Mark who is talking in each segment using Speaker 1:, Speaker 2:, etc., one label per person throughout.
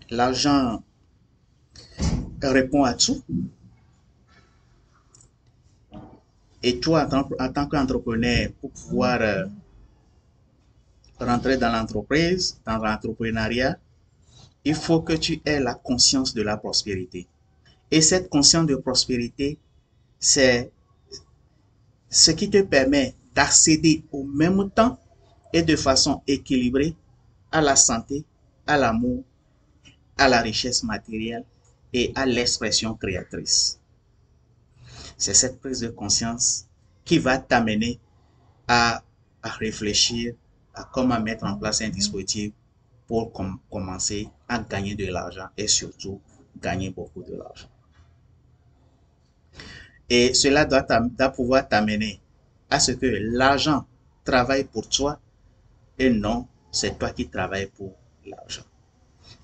Speaker 1: L'argent répond à tout. Et toi, en tant qu'entrepreneur, pour pouvoir rentrer dans l'entreprise, dans l'entrepreneuriat, il faut que tu aies la conscience de la prospérité. Et cette conscience de prospérité, c'est ce qui te permet d'accéder au même temps et de façon équilibrée à la santé, à l'amour, à la richesse matérielle et à l'expression créatrice. C'est cette prise de conscience qui va t'amener à, à réfléchir à comment mettre en place un dispositif pour commencer à gagner de l'argent et surtout gagner beaucoup de l'argent. Et cela doit pouvoir t'amener à ce que l'argent travaille pour toi et non, c'est toi qui travailles pour l'argent.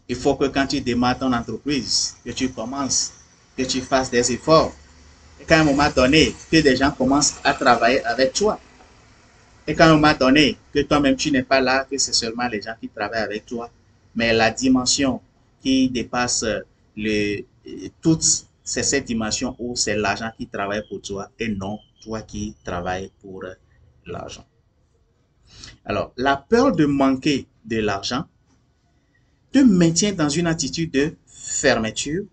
Speaker 1: Il faut que quand tu démarres ton entreprise, que tu commences, que tu fasses des efforts, et qu'à un moment donné, que des gens commencent à travailler avec toi. Et qu'à un moment donné, que toi-même tu n'es pas là, que c'est seulement les gens qui travaillent avec toi, mais la dimension qui dépasse toute, c'est cette dimension où c'est l'argent qui travaille pour toi et non toi qui travailles pour l'argent. Alors, la peur de manquer de l'argent te maintient dans une attitude de fermeture,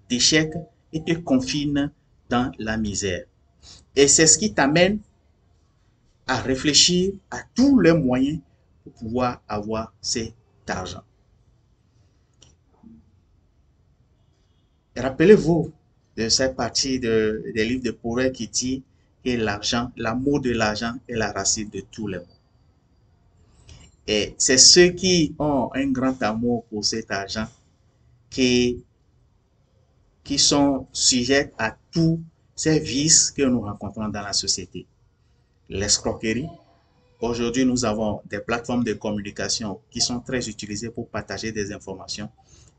Speaker 1: d'échec et te confine dans la misère. Et c'est ce qui t'amène à réfléchir à tous les moyens pour pouvoir avoir cet argent. Rappelez-vous de cette partie des livres de Proverbes qui dit que l'argent, l'amour de l'argent est la racine de tous les maux. Et c'est ceux qui ont un grand amour pour cet argent qui, qui sont sujets à tous ces vices que nous rencontrons dans la société. L'escroquerie. Aujourd'hui, nous avons des plateformes de communication qui sont très utilisées pour partager des informations.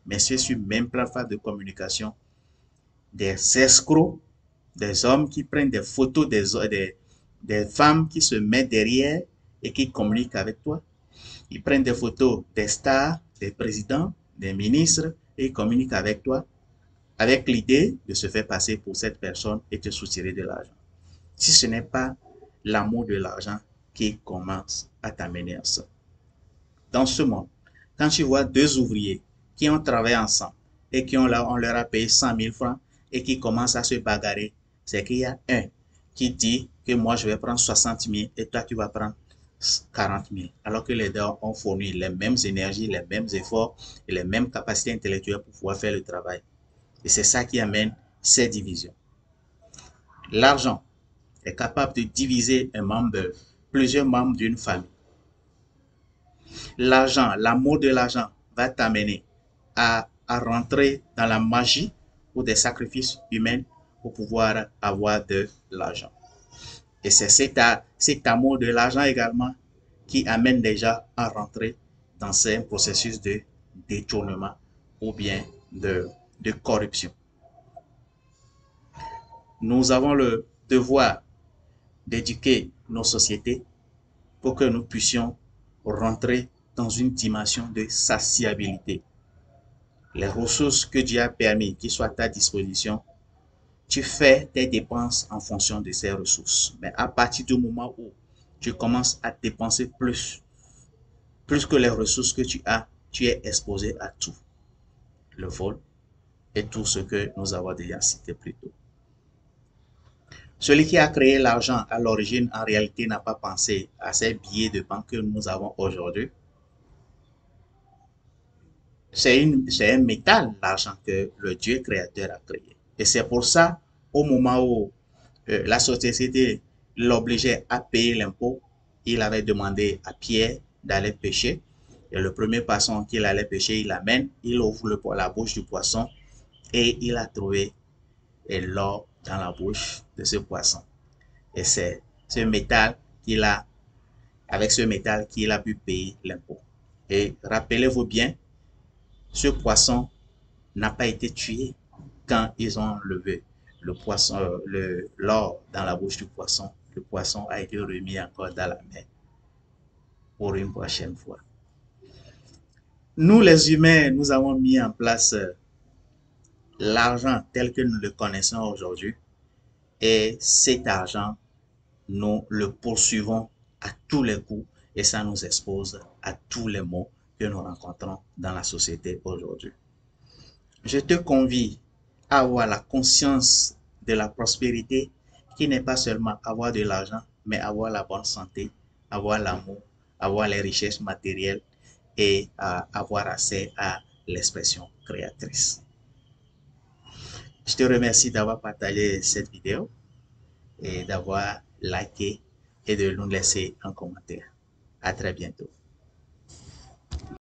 Speaker 1: Mais c'est sur même plateforme de communication, des escrocs, des hommes qui prennent des photos des femmes qui se mettent derrière et qui communiquent avec toi. Ils prennent des photos des stars, des présidents, des ministres et ils communiquent avec toi avec l'idée de se faire passer pour cette personne et te soutirer de l'argent. Si ce n'est pas l'amour de l'argent qui commence à t'amener à ça. Dans ce monde, quand tu vois deux ouvriers qui ont travaillé ensemble et on leur a payé 100 000 francs et qui commencent à se bagarrer, c'est qu'il y a un qui dit que moi je vais prendre 60 000 et toi tu vas prendre 40 000. Alors que les deux ont fourni les mêmes énergies, les mêmes efforts et les mêmes capacités intellectuelles pour pouvoir faire le travail. Et c'est ça qui amène ces divisions. L'argent est capable de diviser plusieurs membres d'une famille. L'argent, l'amour de l'argent va t'amener à rentrer dans la magie ou des sacrifices humains pour pouvoir avoir de l'argent. Et c'est cet amour de l'argent également qui amène déjà à rentrer dans ces processus de détournement ou bien de corruption. Nous avons le devoir d'éduquer nos sociétés pour que nous puissions rentrer dans une dimension de satiabilité. Les ressources que Dieu a permis qui soient à ta disposition, tu fais tes dépenses en fonction de ces ressources. Mais à partir du moment où tu commences à dépenser plus que les ressources que tu as, tu es exposé à tout. Le vol et tout ce que nous avons déjà cité plus tôt. Celui qui a créé l'argent à l'origine, en réalité, n'a pas pensé à ces billets de banque que nous avons aujourd'hui. C'est un métal, l'argent que le Dieu créateur a créé. Et c'est pour ça, au moment où la société l'obligeait à payer l'impôt, il avait demandé à Pierre d'aller pêcher. Et le premier poisson qu'il allait pêcher, il l'amène, il ouvre la bouche du poisson et il a trouvé l'or dans la bouche de ce poisson. Et c'est ce métal qu'il a, avec ce métal qu'il a pu payer l'impôt. Et rappelez-vous bien, ce poisson n'a pas été tué quand ils ont levé le poisson, l'or dans la bouche du poisson. Le poisson a été remis encore dans la mer pour une prochaine fois. Nous, les humains, nous avons mis en place l'argent tel que nous le connaissons aujourd'hui. Et cet argent, nous le poursuivons à tous les coups et ça nous expose à tous les maux que nous rencontrons dans la société aujourd'hui. Je te convie à avoir la conscience de la prospérité qui n'est pas seulement avoir de l'argent, mais avoir la bonne santé, avoir l'amour, avoir les richesses matérielles et avoir accès à l'expression créatrice. Je te remercie d'avoir partagé cette vidéo et d'avoir liké et de nous laisser un commentaire. À très bientôt.